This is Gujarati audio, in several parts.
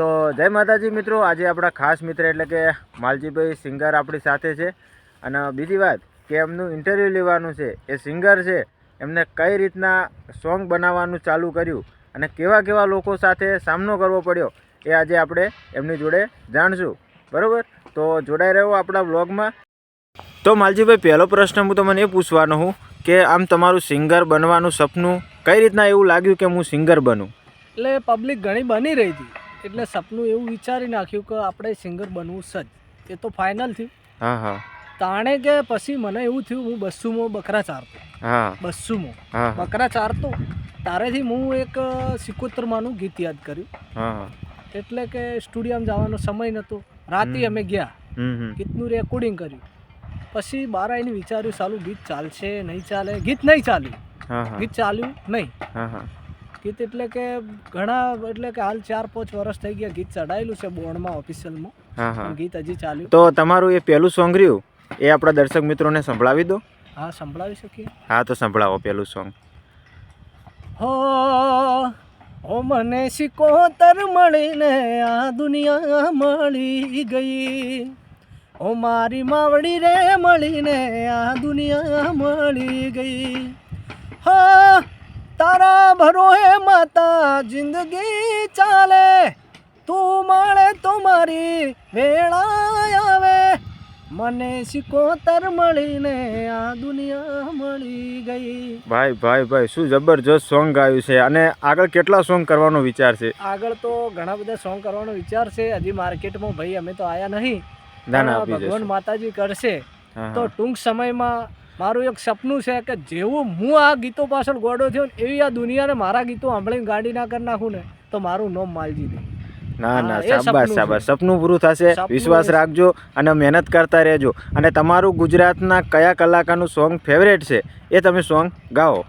તો જય માતાજી મિત્રો, આજે આપણા ખાસ મિત્ર એટલે કે માલજીભાઈ સિંગર આપણી સાથે છે. અને બીજી વાત કે એમનું ઇન્ટરવ્યૂ લેવાનું છે. એ સિંગર છે, એમને કઈ રીતના સોંગ બનાવવાનું ચાલુ કર્યું અને કેવા કેવા લોકો સાથે સામનો કરવો પડ્યો એ આજે આપણે એમની જોડે જાણશું. બરાબર, તો જોડાઈ રહ્યો આપણા વ્લોગમાં. તો માલજીભાઈ, પહેલો પ્રશ્ન હું તમને એ પૂછવાનો હું કે આમ તમારું સિંગર બનવાનું સપનું કઈ રીતના એવું લાગ્યું કે હું સિંગર બનું? એટલે પબ્લિક ઘણી બની રહી હતી એટલે સપનું એવું વિચારી નાખ્યું કે આપણે સિંગર બનવું સજ. એ તો ફાઇનલ થયું. હા હા. તાણે કે પછી મને એવું થયું, હું બસ્સુમાં બકરા ચારતો. હા, બસ્સુમાં બકરા ચારતો તારેથી હું એક 71માંનું ગીત યાદ કર્યું. હા. એટલે કે સ્ટુડિયોમાં જવાનો સમય નહોતો, રાતે અમે ગયા, ગીતનું રેકોર્ડિંગ કર્યું. પછી બહાર આવીને વિચાર્યું સાલું ગીત ચાલશે નહીં ચાલે. ગીત નહીં ચાલ્યું, ગીત ચાલ્યું નહીં. ગીત એટલે કે ઘણા એટલે કે હાલ 4-5 વર્ષ થઈ ગયા ગીત ચડાયેલું છે બોર્ડમાં ઓફિશિયલમાં, ગીત હજી ચાલ્યું. તો તમારું એ પહેલું સોંગ રહ્યું એ આપણા દર્શક મિત્રોને સંભળાવી દો. હા, સંભળાવી શકીએ. હા, તો સંભળાવો પેલું સોંગ. હો મને 71 મળીને આ દુનિયા મળી ગઈ. ઓ મારી માવડી રે મળીને આ દુનિયા મળી ગઈ. હા, તારા ભરોહે માતા જિંદગી ચાલે, તું મળે તો મારી વેળા આવે. મને 71 મળીને આ દુનિયા મળી ગઈ. ભાઈ ભાઈ ભાઈ, શું જબરજસ્ત સોંગ ગાયું છે. અને આગળ કેટલા સોંગ કરવાનો વિચાર છે? આગળ તો ઘણા બધા સોંગ કરવાનો વિચાર છે. હજી માર્કેટમાં ભાઈ અમે તો આયા નહીં. ભગવાન માતાજી કરશે તો ટૂંક સમયમાં. મારું એક સપનું છે કે જેવું હું આ ગીતો પાછળ ગોડો થયો ને એવી આ દુનિયાને મારા ગીતો સાંભળીને ગાડી ના કરી નાખું ને તો મારું નામ માલજી દે. ના ના, શાબાશ શાબાશ, સપનું પૂરું થશે. વિશ્વાસ રાખજો અને મહેનત કરતા રહેજો. અને તમારું ગુજરાતના કયા કલાકારનું સોંગ ફેવરેટ છે એ તમે સોંગ ગાઓ.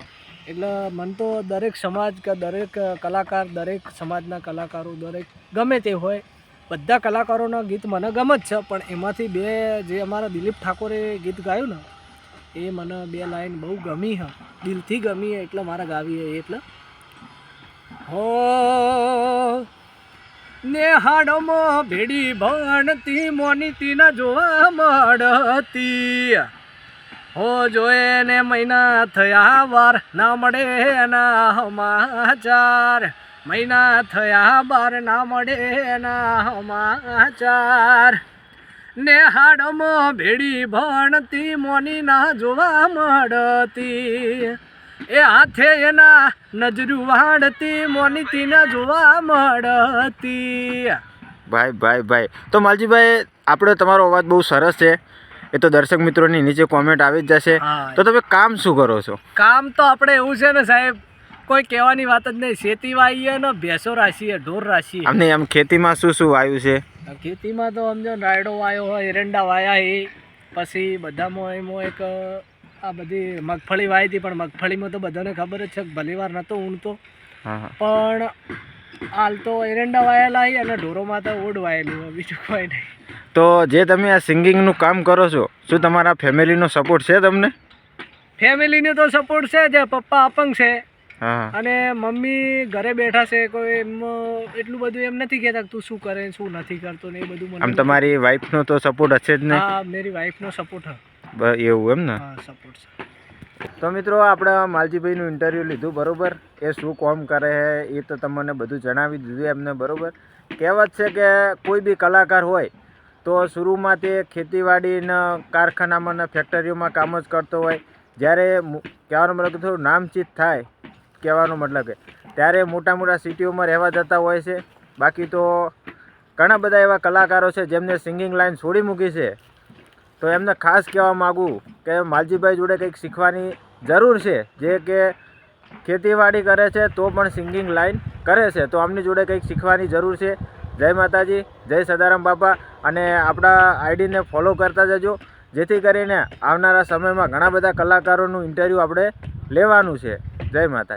એટલે મને તો દરેક સમાજ કે દરેક કલાકાર, દરેક સમાજના કલાકારો, દરેક ગમે તે હોય, બધા કલાકારોના ગીત મને ગમે જ છે. પણ એમાંથી બે જે અમારા દિલીપ ઠાકોરે ગીત ગાયું ને એ મને 2 લાઈન બહુ ગમી હ, દિલથી ગમી એટલે મારા ગાવી. એટલે હો નેહાડોમાં ભેડી ભણતી મોનીતી ના જોવા મળતી. હો જોએ ને મહિના થયા વાર ના મળે એના સમાચાર. મહિના થયા બાર ના મળે એના સમાચાર. નેહાડમાં ભેડી ભણતી મોની ના જોવા મળતી. એ હાથે એના નજરું વાળતી મોનીતી ના જોવા મળતી. ભાઈ ભાઈ ભાઈ, તો માલજીભાઈ, આપણે તમારો અવાજ બહુ સરસ છે. એ તો દર્શક મિત્રોની નીચે કોમેન્ટ આવી જ જશે. તો તમે કામ શું કરો છો? કામ તો આપણે એવું છે ને સાહેબ, કોઈ કહેવાની વાત જ નહીં. ખેતી વાવીએ ને ભેંસો રાખીએ, ઢોર રાખીએ. અમને આમ ખેતીમાં શું શું વાવ્યું છે? ખેતીમાં તો સમજો રાયડો વાયો હોય, એરંડા વાયા એ, પછી બધામાં એમાં એક આ બધી મગફળી વાવી હતી. પણ મગફળીમાં તો બધાને ખબર જ છે ભલી વાર નહોતો ઊંઘતો. પણ હાલ તો એરંડા વાયેલા અને ઢોરોમાં તો ઓડ વાયેલું હોય, બીજું કોઈ નહીં. તો જે તમે આ સિંગિંગનું કામ કરો છો, શું તમારા ફેમિલીનો સપોર્ટ છે તમને? ફેમિલીનો તો સપોર્ટ છે. જે પપ્પા અપંગ છે અને મમ્મી ઘરે બેઠા છે. કોઈ એમ એટલું બધું એમ નથી કહેતા તું શું કરે શું નથી કરતો ને એ બધું. મને આમ તમારી વાઈફનો તો સપોર્ટ હશે જ ને? હા, મારી વાઈફનો સપોર્ટ છે. એવું એમ ને? હા, સપોર્ટ છે. તો મિત્રો, આપણે માલજીભાઈનું ઇન્ટરવ્યૂ લીધું. બરાબર, એ શું કામ કરે છે એ તો તમને બધું જણાવી દીધું એમને. બરાબર, કહેવત છે કે કોઈ બી કલાકાર હોય તો શરૂમાં તે ખેતીવાડીના કારખાનામાં ને ફેક્ટરીઓમાં કામ જ કરતો હોય. જ્યારે કહેવાનો મતલબ કે થોડું નામચીત થાય, કહેવાનો મતલબ કે ત્યારે મોટા મોટા સિટીઓમાં રહેવા જતા હોય છે. બાકી તો ઘણા બધા એવા કલાકારો છે જેમને સિંગિંગ લાઈન છોડી મૂકી છે. તો એમને ખાસ કહેવા માગું કે માલજીભાઈ જોડે કંઈક શીખવાની જરૂર છે. જે કે ખેતીવાડી કરે છે તો પણ સિંગિંગ લાઈન કરે છે, તો આમની જોડે કંઈક શીખવાની જરૂર છે. જય માતાજી, જય સદારામ બાપા. અને આપણા આઈડીને ફોલો કરતા જજો, જેથી કરીને આવનારા સમયમાં ઘણા બધા કલાકારોનું ઇન્ટરવ્યૂ આપણે લેવાનું છે. જય માતા.